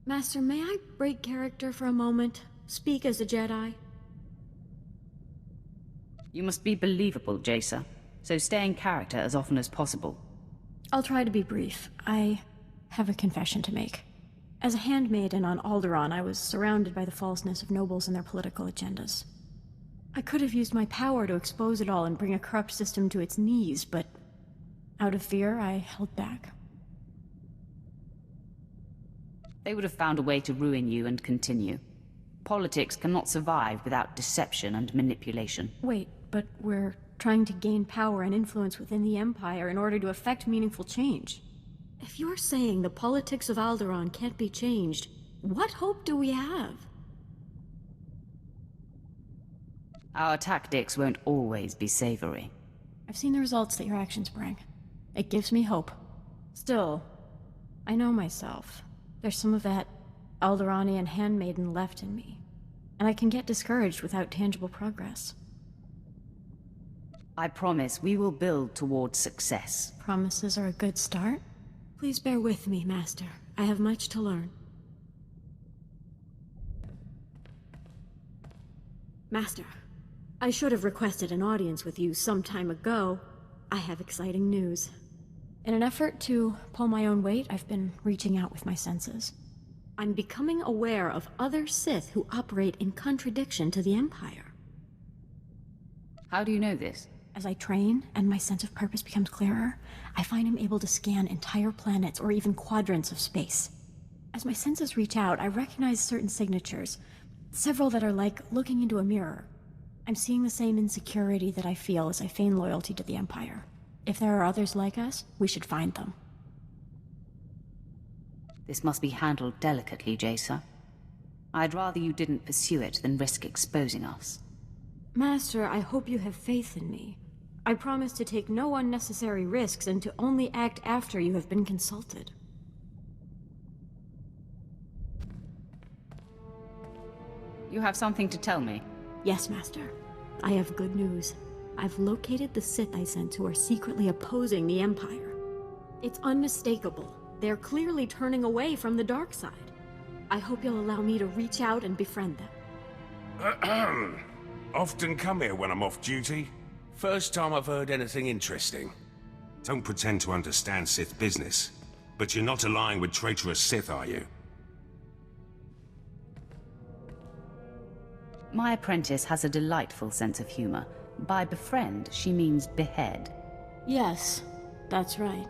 Master, may I break character for a moment? Speak as a Jedi? You must be believable, Jaesa, so stay in character as often as possible. I'll try to be brief. I have a confession to make. As a handmaiden on Alderaan, I was surrounded by the falseness of nobles and their political agendas. I could have used my power to expose it all and bring a corrupt system to its knees, but out of fear, I held back. They would have found a way to ruin you and continue. Politics cannot survive without deception and manipulation. Wait, but we're trying to gain power and influence within the Empire in order to effect meaningful change. If you're saying the politics of Alderaan can't be changed, what hope do we have? Our tactics won't always be savory. I've seen the results that your actions bring. It gives me hope. Still, I know myself. There's some of that Alderaanian handmaiden left in me, and I can get discouraged without tangible progress. I promise we will build towards success. Promises are a good start. Please bear with me, Master. I have much to learn. Master, I should have requested an audience with you some time ago. I have exciting news. In an effort to pull my own weight, I've been reaching out with my senses. I'm becoming aware of other Sith who operate in contradiction to the Empire. How do you know this? As I train and my sense of purpose becomes clearer, I find I'm able to scan entire planets or even quadrants of space. As my senses reach out, I recognize certain signatures, several that are like looking into a mirror. I'm seeing the same insecurity that I feel as I feign loyalty to the Empire. If there are others like us, we should find them. This must be handled delicately, Jaesa. I'd rather you didn't pursue it than risk exposing us. Master, I hope you have faith in me. I promise to take no unnecessary risks and to only act after you have been consulted. You have something to tell me? Yes, Master. I have good news. I've located the Sith I sent who are secretly opposing the Empire. It's unmistakable. They're clearly turning away from the dark side. I hope you'll allow me to reach out and befriend them. Often come here when I'm off duty. First time I've heard anything interesting. Don't pretend to understand Sith business. But you're not allying with traitorous Sith, are you? My apprentice has a delightful sense of humor. By befriend, she means behead. Yes, that's right.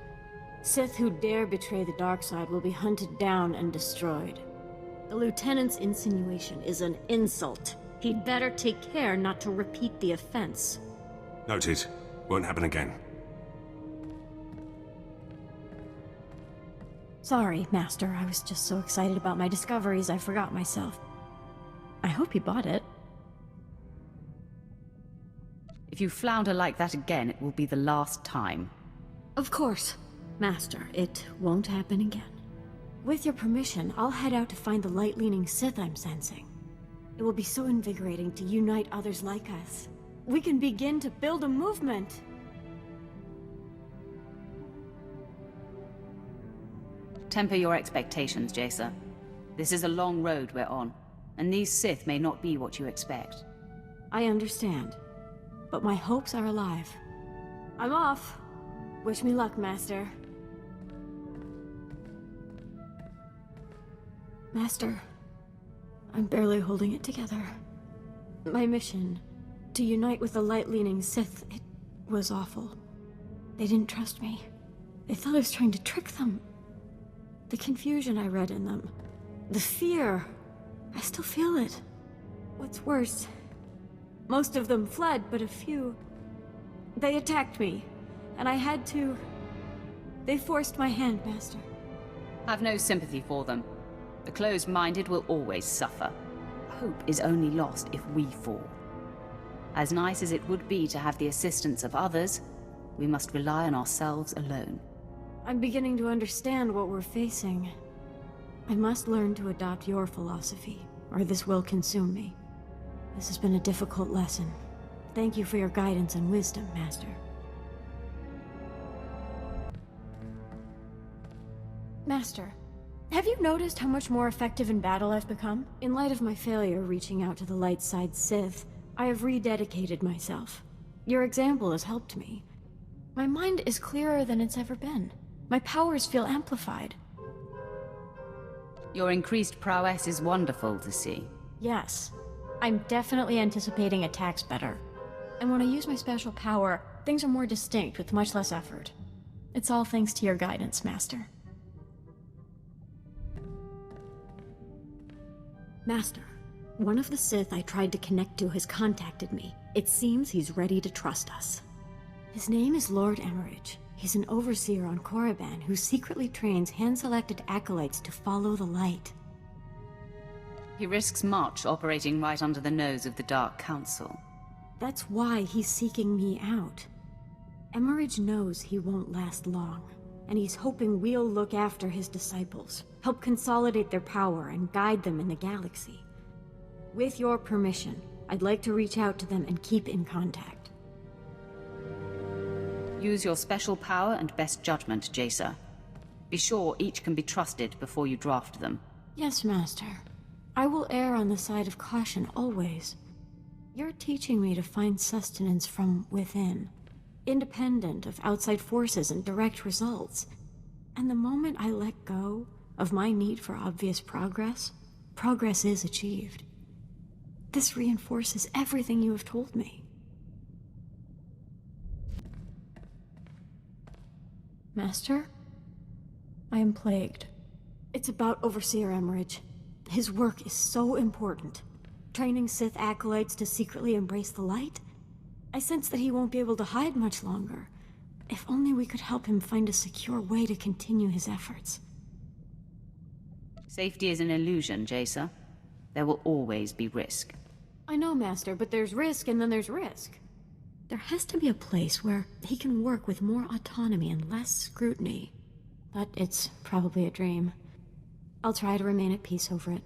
Sith who dare betray the dark side will be hunted down and destroyed. The Lieutenant's insinuation is an insult. He'd better take care not to repeat the offense. Noted. Won't happen again. Sorry, Master. I was just so excited about my discoveries I forgot myself. I hope you bought it. If you flounder like that again, it will be the last time. Of course, Master. It won't happen again. With your permission, I'll head out to find the light-leaning Sith I'm sensing. It will be so invigorating to unite others like us. We can begin to build a movement! Temper your expectations, Jaesa. This is a long road we're on, and these Sith may not be what you expect. I understand, but my hopes are alive. I'm off. Wish me luck, Master. Master, I'm barely holding it together. My mission, to unite with the light-leaning Sith, it was awful. They didn't trust me. They thought I was trying to trick them. The confusion I read in them, the fear, I still feel it. What's worse, most of them fled, but a few... They attacked me, and I had to... They forced my hand, Master. Have no sympathy for them. The closed-minded will always suffer. Hope is only lost if we fall. As nice as it would be to have the assistance of others, we must rely on ourselves alone. I'm beginning to understand what we're facing. I must learn to adopt your philosophy, or this will consume me. This has been a difficult lesson. Thank you for your guidance and wisdom, Master. Master, Have you noticed how much more effective in battle I've become? In light of my failure reaching out to the Light Side Sith, I have rededicated myself. Your example has helped me. My mind is clearer than it's ever been. My powers feel amplified. Your increased prowess is wonderful to see. Yes. I'm definitely anticipating attacks better. And when I use my special power, things are more distinct with much less effort. It's all thanks to your guidance, Master. Master, one of the Sith I tried to connect to has contacted me. It seems he's ready to trust us. His name is Lord Emmerich. He's an overseer on Korriban who secretly trains hand-selected acolytes to follow the light. He risks much operating right under the nose of the Dark Council. That's why he's seeking me out. Emmerich knows he won't last long, and he's hoping we'll look after his disciples, help consolidate their power and guide them in the galaxy. With your permission, I'd like to reach out to them and keep in contact. Use your special power and best judgment, Jaesa. Be sure each can be trusted before you draft them. Yes, Master. I will err on the side of caution always. You're teaching me to find sustenance from within, independent of outside forces and direct results. And the moment I let go of my need for obvious progress, progress is achieved. This reinforces everything you have told me. Master? I am plagued. It's about Overseer Emmerich. His work is so important. Training Sith acolytes to secretly embrace the light? I sense that he won't be able to hide much longer. If only we could help him find a secure way to continue his efforts. Safety is an illusion, Jaesa. There will always be risk. I know, Master, but there's risk and then there's risk. There has to be a place where he can work with more autonomy and less scrutiny. But it's probably a dream. I'll try to remain at peace over it.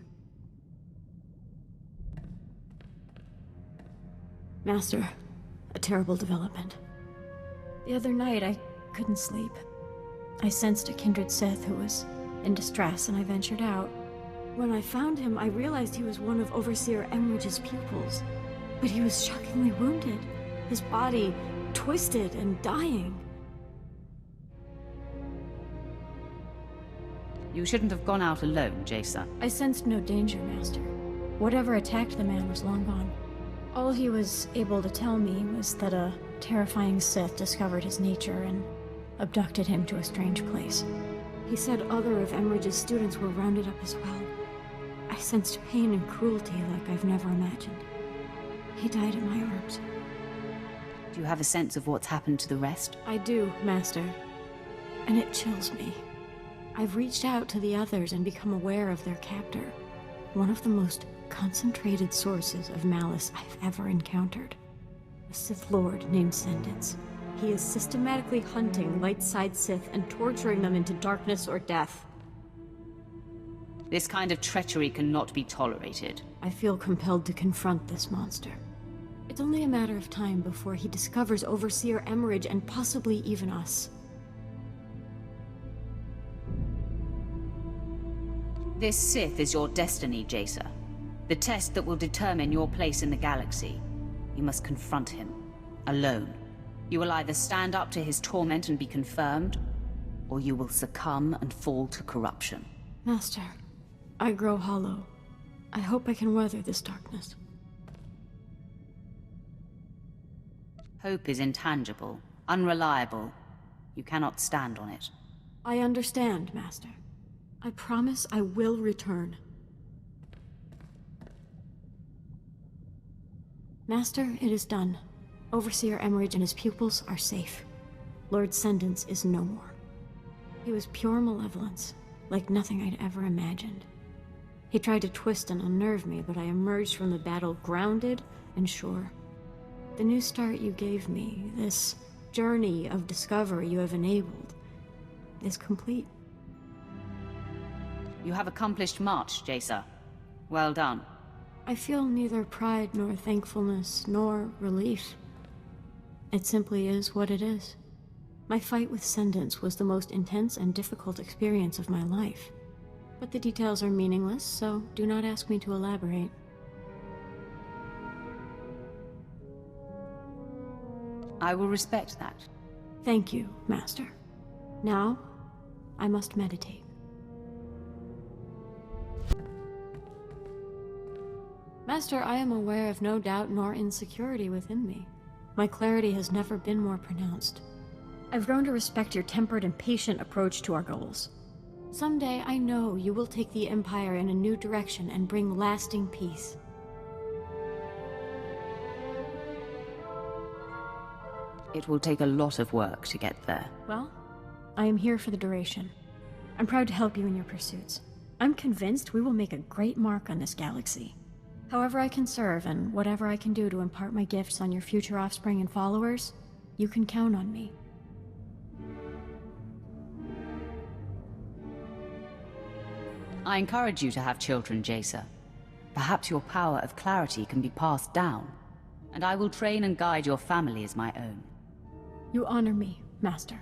Master, a terrible development. The other night, I couldn't sleep. I sensed a kindred Sith who was in distress, and I ventured out. When I found him, I realized he was one of Overseer Emmerich's pupils. But he was shockingly wounded, his body twisted and dying. You shouldn't have gone out alone, Jaesa. I sensed no danger, Master. Whatever attacked the man was long gone. All he was able to tell me was that a terrifying Sith discovered his nature and abducted him to a strange place. He said other of Emmerich's students were rounded up as well. I sensed pain and cruelty like I've never imagined. He died in my arms. Do you have a sense of what's happened to the rest? I do, Master. And it chills me. I've reached out to the others and become aware of their captor. One of the most concentrated sources of malice I've ever encountered. A Sith Lord named Sendence. He is systematically hunting Light Side Sith and torturing them into darkness or death. This kind of treachery cannot be tolerated. I feel compelled to confront this monster. It's only a matter of time before he discovers Overseer Emmerich and possibly even us. This Sith is your destiny, Jaesa. The test that will determine your place in the galaxy. You must confront him. Alone. You will either stand up to his torment and be confirmed, or you will succumb and fall to corruption. Master, I grow hollow. I hope I can weather this darkness. Hope is intangible, unreliable. You cannot stand on it. I understand, Master. I promise I will return. Master, it is done. Overseer Emmerich and his pupils are safe. Lord Sendence is no more. He was pure malevolence, like nothing I'd ever imagined. He tried to twist and unnerve me, but I emerged from the battle grounded and sure. The new start you gave me, this journey of discovery you have enabled, is complete. You have accomplished much, Jaesa. Well done. I feel neither pride nor thankfulness nor relief. It simply is what it is. My fight with Sendence was the most intense and difficult experience of my life. But the details are meaningless, so do not ask me to elaborate. I will respect that. Thank you, Master. Now, I must meditate. Master, I am aware of no doubt nor insecurity within me. My clarity has never been more pronounced. I've grown to respect your tempered and patient approach to our goals. Someday, I know you will take the Empire in a new direction and bring lasting peace. It will take a lot of work to get there. Well, I am here for the duration. I'm proud to help you in your pursuits. I'm convinced we will make a great mark on this galaxy. However I can serve, and whatever I can do to impart my gifts on your future offspring and followers, you can count on me. I encourage you to have children, Jaesa. Perhaps your power of clarity can be passed down, and I will train and guide your family as my own. You honor me, Master.